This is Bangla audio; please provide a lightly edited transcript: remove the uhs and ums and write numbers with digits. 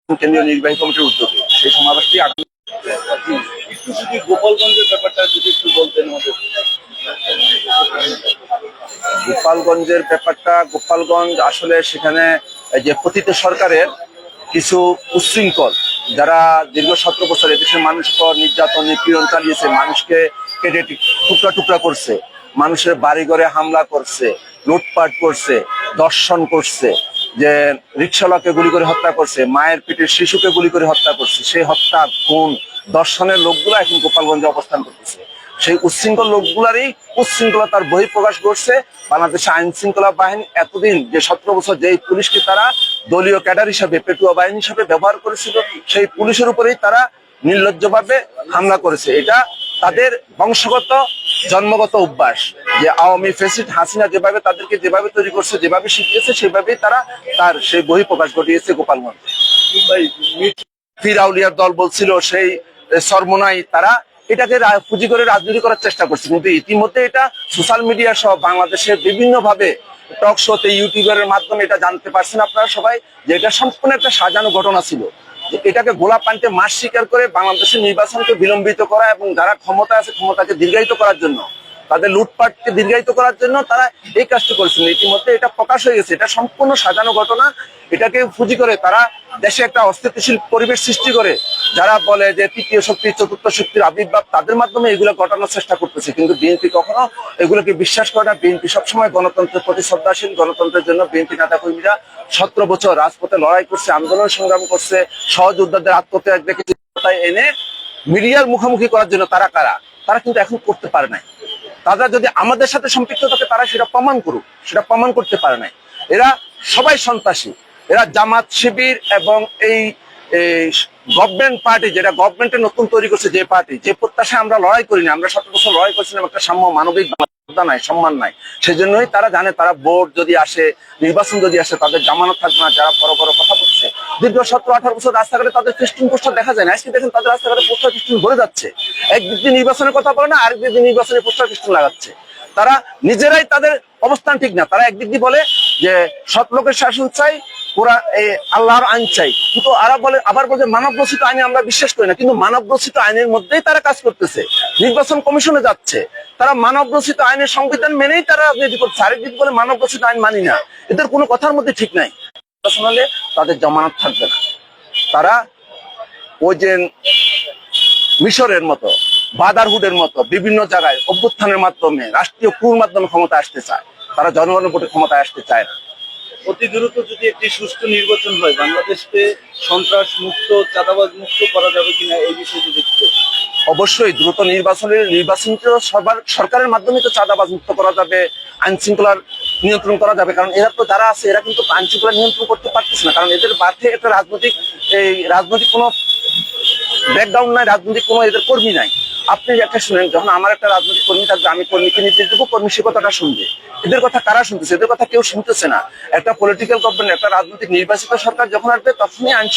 কেন্দ্রীয় নির্বাহী কমিটির উদ্যোগে সেই সমাবেশটি একটু যদি গোপালগঞ্জের ব্যাপারটা যদি একটু বলতেন আমাদের। গোপালগঞ্জ আসলে সেখানে যে পতিত সরকারের কিছু উচ্ছৃঙ্খল যারা দীর্ঘ 17 বছর এদেশের মানুষের উপর নির্যাতন নিপীড়ন চালিয়েছে, মানুষকে কেটে টুকরা টুকরা করছে, মানুষের বাড়িঘরে হামলা করছে, লুটপাট করছে, দর্শন করছে, যে রিক্সাওয়ালাকে গুলি করে হত্যা করছে, মায়ের পেটের শিশুকে গুলি করে হত্যা করছে। সেই হত্যা, খুন, দর্শনের লোকগুলা এখন গোপালগঞ্জে অবস্থান করতেছে। সেই উচ্ছৃঙ্খল লোকগুলারই উচ্ছৃঙ্খলতার বহিঃপ্রকাশ ঘটছে। বাংলাদেশের আইন শৃঙ্খলা বাহিনী এতদিন যে 17 বছর যেই পুলিশকে তারা দলীয় ক্যাডার হিসাবে, পেটুয়া বাহিনী হিসাবে ব্যবহার করেছিল, সেই পুলিশের উপরেই তারা নির্লজ্জভাবে হামলা করেছে। এটা তাদের বংশগত জন্মগত অভ্যাস, যে আওয়ামী ফ্যাসিস্ট হাসিনা যেভাবে তাদেরকে যেভাবে তৈরি করছে, যেভাবে শিখিয়েছে, সেভাবেই তারা তার সেই বহিঃপ্রকাশ ঘটিয়েছে গোপালগঞ্জে। ফিরাউলিয়ার দল বলছিল সেই সরমনাই, তারা এটাকে পুঁজি করে রাজনীতি করার চেষ্টা করছে। কিন্তু ইতিমধ্যে এটা সোশ্যাল মিডিয়া সহ বাংলাদেশের বিভিন্ন ভাবে টক শোতে, ইউটিউবের মাধ্যমে এটা জানতে পারছেন আপনারা সবাই, যে এটা সম্পূর্ণ একটা সাজানো ঘটনা ছিল। এটাকে গোলা পানিতে মাছ শিকার করে বাংলাদেশের নির্বাচনকে বিলম্বিত করা এবং যারা ক্ষমতা আছে ক্ষমতাকে দীর্ঘায়িত করার জন্য, তাদের লুটপাটকে দীর্ঘায়িত করার জন্য তারা এই কাজটি করেছিল। ইতিমধ্যে এটা প্রকাশ হয়ে গেছে, এটা সম্পূর্ণ সাজানো ঘটনা। এটাকে পুঁজি করে তারা দেশে একটা অস্থিতিশীল পরিবেশ সৃষ্টি করে, যারা বলে যে তৃতীয় শক্তি, চতুর্থ শক্তির আবির্ভাব, তাদের মাধ্যমে এগুলো ঘটানোর চেষ্টা করতেছে। কিন্তু বিএনপি কখনো এগুলোকে বিশ্বাস করে না। বিএনপি সবসময় গণতন্ত্রের প্রতি শ্রদ্ধাশীল। গণতন্ত্রের জন্য বিএনপি নেতা কর্মীরা 17 বছর রাজপথে লড়াই করছে, আন্দোলন সংগ্রাম করছে, সহযোদ্ধাদের আত্মত্যাগ দেখেছে। এনে মিডিয়ার মুখোমুখি করার জন্য তারা কারা, তারা কিন্তু এখন করতে পারে নাই। তারা যদি আমাদের সাথে সম্পৃক্ত থাকে, তারা সেটা প্রমাণ করুক, সেটা প্রমাণ করতে পারে নাই। এরা সবাই সন্ত্রাসী। এরা জামাত, শিবির এবং এই গভর্নমেন্ট পার্টি, যেটা গভর্নমেন্টের নতুন তৈরি করছে, যে পার্টি, যে প্রত্যাশা আমরা লড়াই করিনি। আমরা 17 বছর লড়াই করছিলাম একটা সাম্য মানবিক নাই, সম্মান নাই। সেজন্যই তারা জানে, তারা ভোট যদি আসে, নির্বাচন যদি আসে, তাদের জামানত থাকবে না। যারা বড় বড় কথা বলছে, দীর্ঘ 17-18 বছর রাস্তাঘাটে তাদের ফেস্টুন পোস্টার দেখা যায় না। আজকে দেখেন তাদের রাস্তাঘাটে পোস্টার ফেস্টুন ভরে যাচ্ছে। একদিক দিয়ে নির্বাচনের কথা বলে না, আরেক দিক দিয়ে নির্বাচনের পোস্টার ফেস্টুন লাগাচ্ছে। তারা নিজেরাই, তাদের অবস্থান ঠিক না। তারা একদিক দিয়ে বলে যে সৎ লোকের শাসন চাই, ওরা আল্লাহর আইন চাই, কিন্তু আবার বলে মানব রচিত আইনে আমরা বিশ্বাস করি না। কিন্তু মানব রচিত আইনের মধ্যেই তারা কাজ করতেছে, নির্বাচন কমিশনে যাচ্ছে। তারা মানব রচিত আইনের সংবিধান মেনেই তারা রাজনীতি করছে। আরেকদিক বলে মানব রচিত আইন মানি না। এদের কোনো কথার মধ্যে ঠিক নাই। নির্বাচন হলে তাদের জামানত থাকবে না। তারা ওই যে মিশরের মতো, বাদারহুডের মতো বিভিন্ন জায়গায় অভ্যুত্থানের মাধ্যমে, রাষ্ট্রীয় ক্রুর মাধ্যমে ক্ষমতা আসতে চায়। তারা জনগণের ভোটে ক্ষমতায় আসতে চায় না। অতি দ্রুত যদি একটি সুষ্ঠু নির্বাচন হয়, বাংলাদেশকে সন্ত্রাস মুক্ত, চাঁদাবাজ মুক্ত করা যাবে কিনা, এই বিষয়ে যদি একটু। অবশ্যই দ্রুত নির্বাচন সরকারের মাধ্যমে তো চাঁদাবাজ মুক্ত করা যাবে, আইন শৃঙ্খলার নিয়ন্ত্রণ করা যাবে। কারণ এরা তো যারা আছে, এরা কিন্তু আইন শৃঙ্খলা নিয়ন্ত্রণ করতে পারতেছে না। কারণ এদের মাঠে একটা রাজনৈতিক কোনো ব্যাকগ্রাউন্ড নাই, রাজনৈতিক কোনো এদের কর্মী নাই। আপনি একটা শুনেন, যখন আমার একটা রাজনৈতিক কর্মী থাকবে, আমি কর্মীকে নির্দেশ দেবো, কর্মী সে কথাটা শুনবে। এদের কথা কারা শুনতেছে? এদের কথা কেউ শুনতেছে না। একটা পলিটিক্যাল গভর্নমেন্ট, একটা রাজনৈতিক নির্বাচিত সরকার যখন আসবে, তখনই আইন